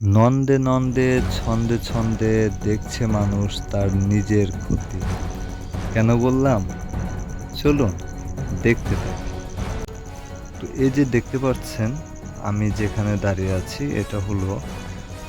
নন্দে নন্দে ছন্দে ছন্দে দেখছে মানুষ তার নিজের ক্ষতি। কেন বললাম? চলুন দেখতে থাকি। তো এই যে দেখতে পাচ্ছেন আমি যেখানে দাঁড়িয়ে আছি এটা হলো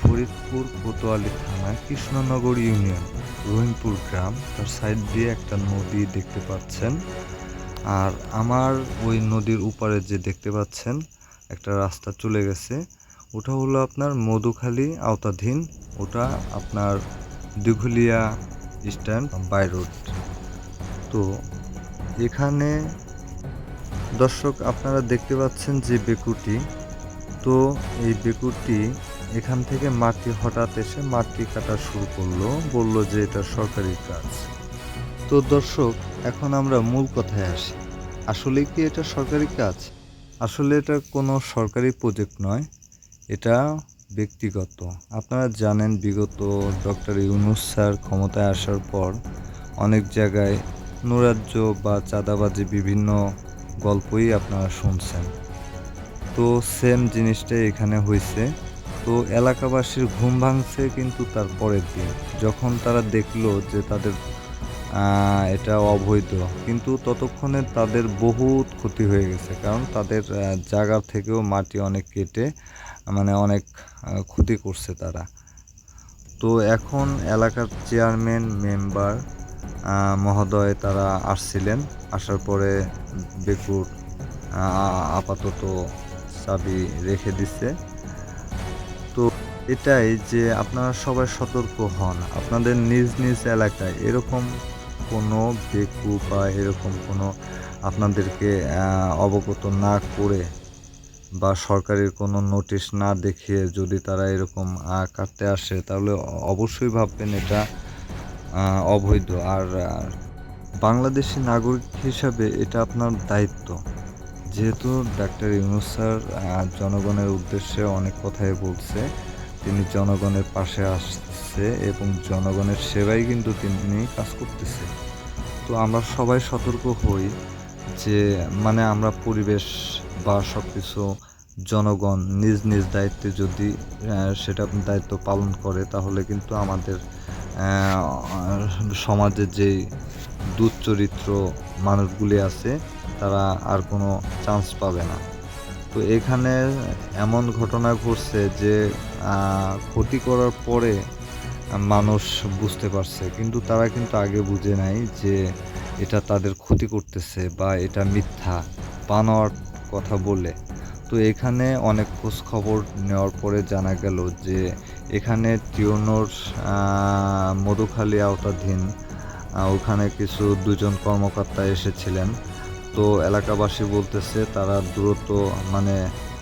ফরিদপুর কোতোয়ালি থানা কৃষ্ণনগর ইউনিয়ন রহিমপুর গ্রাম। তার সাইড দিয়ে একটা নদী দেখতে পাচ্ছেন। আর আমার ওই নদীর উপারে যে দেখতে পাচ্ছেন একটা রাস্তা চলে গেছে, ওটা হলো আপনার মধুখালী আওতাধীন। ওটা আপনার দিঘুলিয়া স্ট্যান্ড বাই রোড। তো এখানে দর্শক আপনারা দেখতে পাচ্ছেন যে বেকুটি, তো এই বেকুটি এখান থেকে মাটি হঠাৎ এসে মাটি কাটা শুরু করলো, বলল যে এটা সরকারি কাজ। তো দর্শক এখন আমরা মূল কথায় আসি, আসলে কি এটা সরকারি কাজ? আসলে এটা কোনো সরকারি প্রজেক্ট নয়, এটা ব্যক্তিগত। আপনারা জানেন বিগত ডক্টর ইউনূস স্যার ক্ষমতায় আসার পর অনেক জায়গায় নৈরাজ্য বা চাঁদাবাজি বিভিন্ন গল্পই আপনারা শুনছেন। তো সেম জিনিসটাই এখানে হয়েছে। তো এলাকাবাসীর ঘুম ভাঙছে কিন্তু তার পরের দিন, যখন তারা দেখলো যে তাদের এটা অবৈধ, কিন্তু ততক্ষণে তাদের বহুত ক্ষতি হয়ে গেছে, কারণ তাদের জায়গা থেকেও মাটি অনেক কেটে মানে অনেক ক্ষতি করছে তারা। তো এখন এলাকার চেয়ারম্যান মেম্বার মহোদয় তারা আসছিলেন, আসার পরে বেকুর আপাতত চাবি রেখে দিছে। তো এটাই যে আপনারা সবাই সতর্ক হন, আপনাদের নিজ নিজ এলাকায় এরকম কোনো বেকু বা এরকম কোনো আপনাদেরকে অবগত না করে বা সরকারের কোনো নোটিশ না দেখিয়ে যদি তারা এরকম কাটতে আসে, তাহলে অবশ্যই ভাববেন এটা অবৈধ। আর বাংলাদেশি নাগরিক হিসাবে এটা আপনার দায়িত্ব, যেহেতু ডাক্তার ইউনূস স্যার জনগণের উদ্দেশ্যে অনেক কথাই বলছে, তিনি জনগণের পাশে আসছে এবং জনগণের সেবাই কিন্তু তিনি কাজ করতেছে। তো আমরা সবাই সতর্ক হই যে মানে আমরা পরিবেশ বা সব কিছু জনগণ নিজ নিজ দায়িত্বে যদি সেটা দায়িত্ব পালন করে, তাহলে কিন্তু আমাদের সমাজের যেই দুশ্চরিত্র মানুষগুলি আছে তারা আর কোনো চান্স পাবে না। তো এখানে এমন ঘটনা ঘটছে যে ক্ষতি করার পরে মানুষ বুঝতে পারছে, কিন্তু তারা কিন্তু আগে বুঝে নাই যে এটা তাদের ক্ষতি করতেছে বা এটা মিথ্যা বানোয়াট কথা বলে। তো এখানে অনেক খোঁজ খবর নেওয়ার পরে জানা গেল যে এখানে টিওনোর মধুখালী আওতাধীন ওখানে কিছু দুজন কর্মকর্তা এসেছিলেন। তো এলাকাবাসী বলতেছে তারা দ্রুত মানে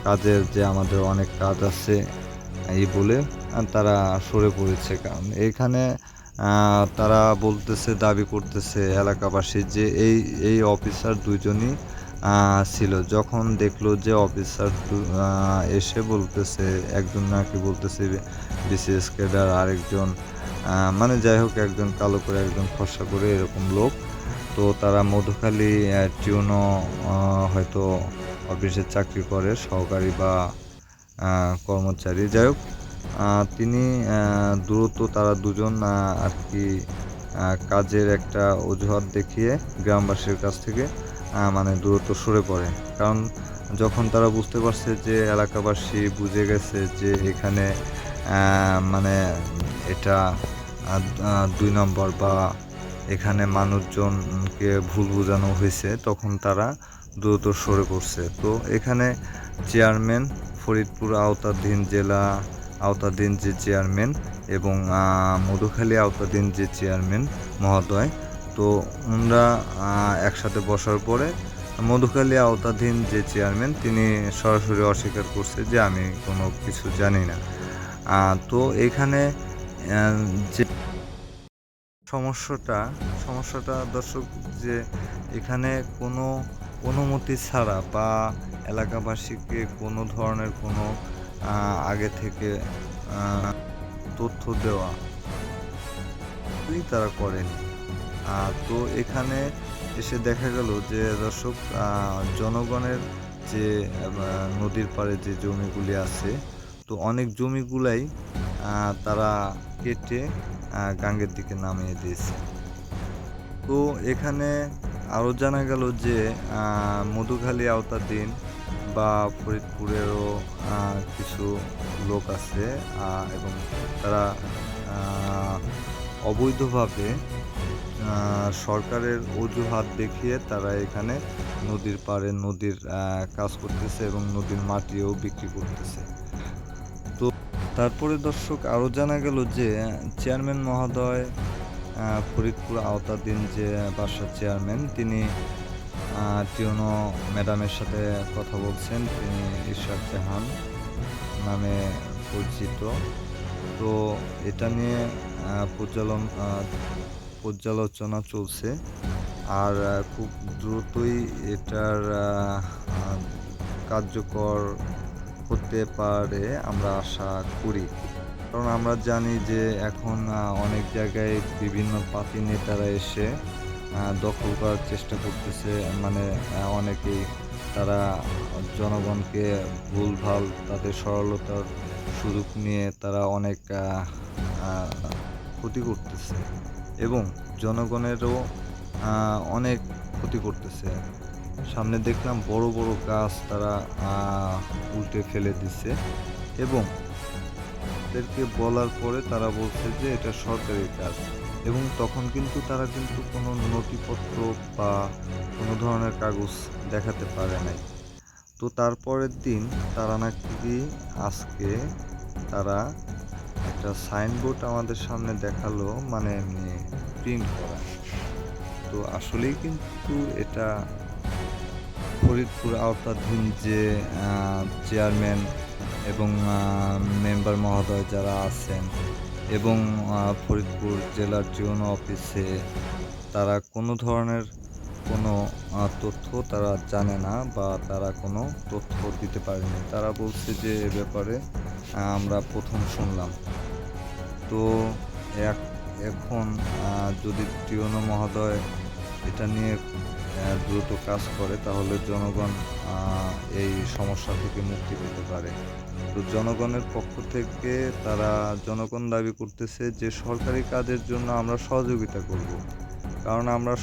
কাজের যে আমাদের অনেক কাজ আছে এই বলে তারা সরে পড়েছে, কারণ এইখানে তারা বলতেছে, দাবি করতেছে এলাকাবাসী যে এই এই অফিসার দুইজনই ছিল। যখন দেখলো যে অফিসার এসে বলতেছে, একজন নাকি বলতেছে বিসিএস ক্যাডার, আরেকজন মানে যাই হোক একজন কালো করে একজন ফর্সা করে এরকম লোক। তো তারা মধুখালী টিউনো হয়তো অফিসে চাকরি করে, সহকারী বা কর্মচারী, যাই হোক তিনি দ্রুত তারা দুজন আর কি কাজের একটা অজুহাত দেখিয়ে গ্রামবাসীর কাছ থেকে মানে দ্রুত সরে পড়ে। কারণ যখন তারা বুঝতে পারছে যে এলাকাবাসী বুঝে গেছে যে এখানে মানে এটা 2 নম্বর বা এখানে মানুষজনকে ভুল বোঝানো হয়েছে, তখন তারা দ্রুত সরে পড়ছে। তো এখানে চেয়ারম্যান, ফরিদপুর আওতাধীন জেলা আওতাধীন যে চেয়ারম্যান এবং মধুখালী আওতাধীন যে চেয়ারম্যান মহোদয়, তো ওনারা একসাথে বসার পরে মধুখালী আওতাধীন যে চেয়ারম্যান তিনি সরাসরি অস্বীকার করছে যে আমি কোনো কিছু জানি না। তো এখানে যে সমস্যাটা সমস্যাটা দর্শক, যে এখানে কোনো অনুমতি ছাড়া বা এলাকাবাসীকে কোনো ধরনের কোনো আগে থেকে তথ্য দেওয়া তারা করেনি। তো এখানে এসে দেখা গেল যে দর্শক জনগণের যে নদীর পাড়ে যে জমিগুলি আছে, তো অনেক জমিগুলাই তারা কেটে গাঙ্গের দিকে নামিয়ে দিয়েছে। তো এখানে আরও জানা গেল যে মধুখালী আওতাধীন বা ফরিদপুরেরও কিছু লোক আছে এবং তারা অবৈধভাবে সরকারের অজুহাত দেখিয়ে তারা এখানে নদীর পাড়ে নদীর কাজ করতেছে এবং নদীর মাটিও বিক্রি করতেছে। তো তারপরে দর্শক আরও জানা গেল যে চেয়ারম্যান মহোদয় ফরিদপুর আওতাধীন যে বাসার চেয়ারম্যান তিনি টিউনো ম্যাডামের সাথে কথা বলছেন। তিনি ইরশাদ জাহান নামে পরিচিত। তো এটা নিয়ে পর্যালোচনা চলছে আর খুব দ্রুতই এটার কার্যকর হতে পারে আমরা আশা করি। কারণ আমরা জানি যে এখন অনেক জায়গায় বিভিন্ন পাতি নেতারা এসে দখল করার চেষ্টা করতেছে। মানে অনেকেই তারা জনগণকে ভুলভাল তাদের সরলতার সুযোগ নিয়ে তারা অনেক ক্ষতি করতেছে এবং জনগণেরও অনেক ক্ষতি করতেছে। সামনে দেখলাম বড় বড় গাছ তারা উল্টে ফেলে দিছে এবং তাদেরকে বলার পরে তারা বলছে যে এটা সরকারি কাজ এবং তখন কিন্তু তারা কিন্তু কোনো নথিপত্র বা কোনো ধরনের কাগজ দেখাতে পারে নাই। তো তারপরের দিন তারা নাকি আজকে তারা একটা সাইনবোর্ড আমাদের সামনে দেখালো, মানে এমনি প্রিন্ট করা। তো আসলেই কিন্তু এটা ফরিদপুর আওতাধীন যে চেয়ারম্যান এবং মেম্বার মহোদয় যারা আছেন এবং ফরিদপুর জেলার টিউনো অফিসে তারা কোনো ধরনের কোনো তথ্য তারা জানে না বা তারা কোনো তথ্য দিতে পারেনি। তারা বলছে যে এ ব্যাপারে আমরা প্রথম শুনলাম। তো এখন যদি টিউনো মহোদয় এটা নিয়ে দ্রুত কাজ করে তাহলে জনগণ এই সমস্যা থেকে মুক্তি পেতে পারে। তো জনগণের পক্ষ থেকে জনগণ দাবি করতেছে যে সরকারি কাজের জন্য আমরা সহযোগিতা করব, কারণ আমরা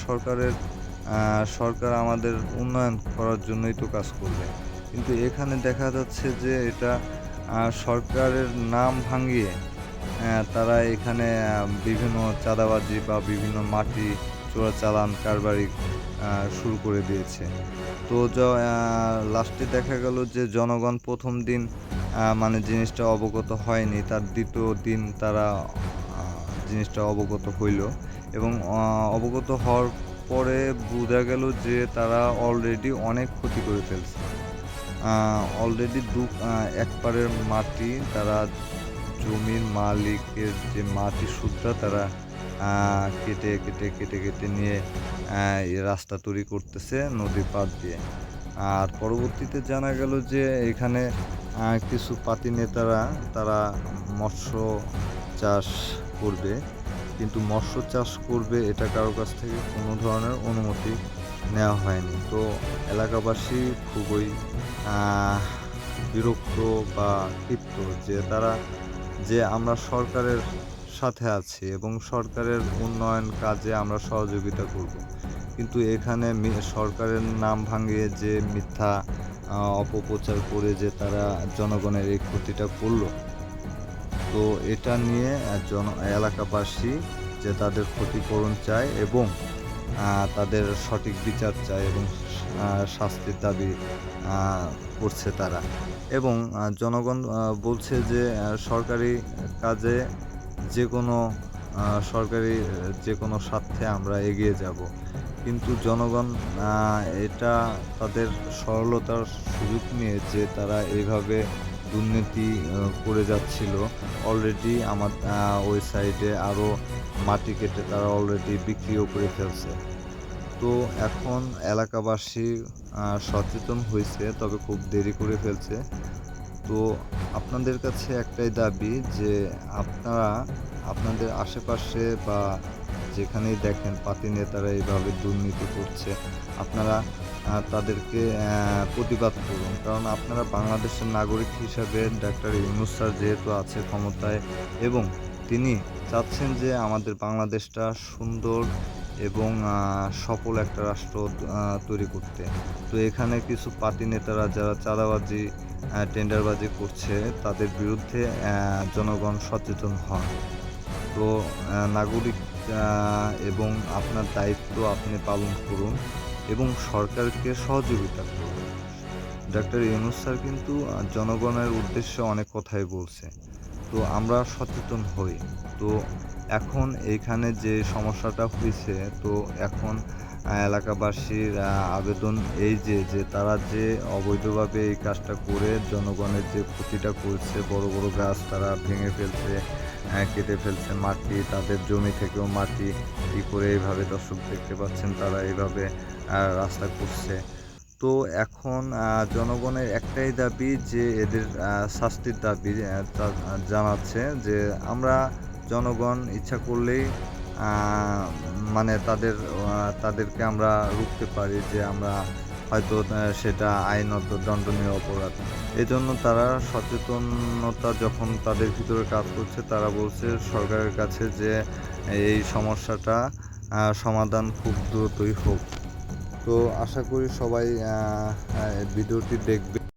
সরকার আমাদের উন্নয়ন করার জন্যই তো কাজ করবে। কিন্তু এখানে দেখা যাচ্ছে যে এটা সরকারের নাম ভাঙিয়ে তারা এখানে বিভিন্ন চাঁদাবাজি বা বিভিন্ন মাটি চোরাচালান কারবারি শুরু করে দিয়েছে। তো লাস্টে দেখা গেল যে জনগণ প্রথম দিন মানে জিনিসটা অবগত হয়নি, তার দ্বিতীয় দিন তারা জিনিসটা অবগত হইল এবং অবগত হওয়ার পরে বোঝা গেল যে তারা অলরেডি অনেক ক্ষতি করে ফেলছে। অলরেডি এক পারের মাটি তারা জমির মালিকের যে মাটি সুদ্ধা তারা কেটে কেটে কেটে কেটে নিয়ে রাস্তা তৈরি করতেছে নদীর পাড় দিয়ে। আর পরবর্তীতে জানা গেল যে এখানে কিছু পাতি নেতারা তারা মৎস্য চাষ করবে, কিন্তু মৎস্য চাষ করবে এটা কারো কাছ থেকে কোনো ধরনের অনুমতি নেওয়া হয়নি। তো এলাকাবাসী খুবই বিরক্ত বা ক্ষিপ্ত যে আমরা সরকারের সাথে আছি এবং সরকারের উন্নয়ন কাজে আমরা সহযোগিতা করব, কিন্তু এখানে সরকারের নাম ভাঙিয়ে যে মিথ্যা অপপ্রচার করে যে তারা জনগণের এই ক্ষতিটা করলো। তো এটা নিয়ে এলাকাবাসী যে তাদের ক্ষতিপূরণ চায় এবং তাদের সঠিক বিচার চায় এবং শাস্তির দাবি করছে তারা। এবং জনগণ বলছে যে সরকারি কাজে যে কোনো স্বার্থে আমরা এগিয়ে যাব, কিন্তু জনগণ এটা তাদের সরলতার সুযোগ নিয়ে যে তারা এইভাবে দুর্নীতি করে যাচ্ছিল। অলরেডি আমার ওই সাইডে আরও মাটি কেটে তারা অলরেডি বিক্রিও করে ফেলছে। তো এখন এলাকাবাসী সচেতন হয়েছে, তবে খুব দেরি করে ফেলছে। তো আপনাদের কাছে একটাই দাবি যে আপনারা আপনাদের আশেপাশে বা যেখানেই দেখেন পাতি নেতারা এইভাবে দুর্নীতি করছে, আপনারা তাদেরকে প্রতিবাদ করুন। কারণ আপনারা বাংলাদেশের নাগরিক হিসাবে ডাক্তার ইউনূস স্যার যেহেতু আছে ক্ষমতায় এবং তিনি চাচ্ছেন যে আমাদের বাংলাদেশটা সুন্দর এবং সফল একটা রাষ্ট্র তৈরি করতে। তো এখানে কিছু পার্টি নেতারা যারা চাঁদাবাজি টেন্ডারবাজি করছে তাদের বিরুদ্ধে জনগণ সচেতন হন। তো নাগরিক এবং আপনার দায়িত্ব আপনি পালন করুন এবং সরকারকে সহযোগিতা করুন। ডাক্তার ইউনূস স্যার কিন্তু জনগণের উদ্দেশ্যে অনেক কথাই বলছে। তো আমরা সচেতন হই। তো এখন এইখানে যে সমস্যাটা হইছে, তো এখন এলাকাবাসীর আবেদন এই যে তারা যে অবৈধভাবে এই কাজটা করে জনগণের যে ক্ষতিটা করছে, বড় বড় গাছ তারা ভেঙে ফেলছে, কেটে ফেলছে, মাটি তাদের জমি থেকেও মাটি করে এইভাবে দর্শক দেখতে পাচ্ছেন তারা এইভাবে রাস্তা করছে। তো এখন জনগণের একটাই দাবি যে এদের শাস্তির দাবি জানাচ্ছে যে আমরা জনগণ ইচ্ছা করলেই মানে তাদেরকে আমরা রুখতে পারি, যে আমরা হয়তো সেটা আইনত দণ্ডনীয় অপরাধ। এজন্য তারা সচেতনতা যখন তাদের ভিতরে কাজ করছে, তারা বলছে সরকারের কাছে যে এই সমস্যাটা সমাধান খুব দ্রুতই হোক। তো আশা করি সবাই ভিডিওটি দেখবে।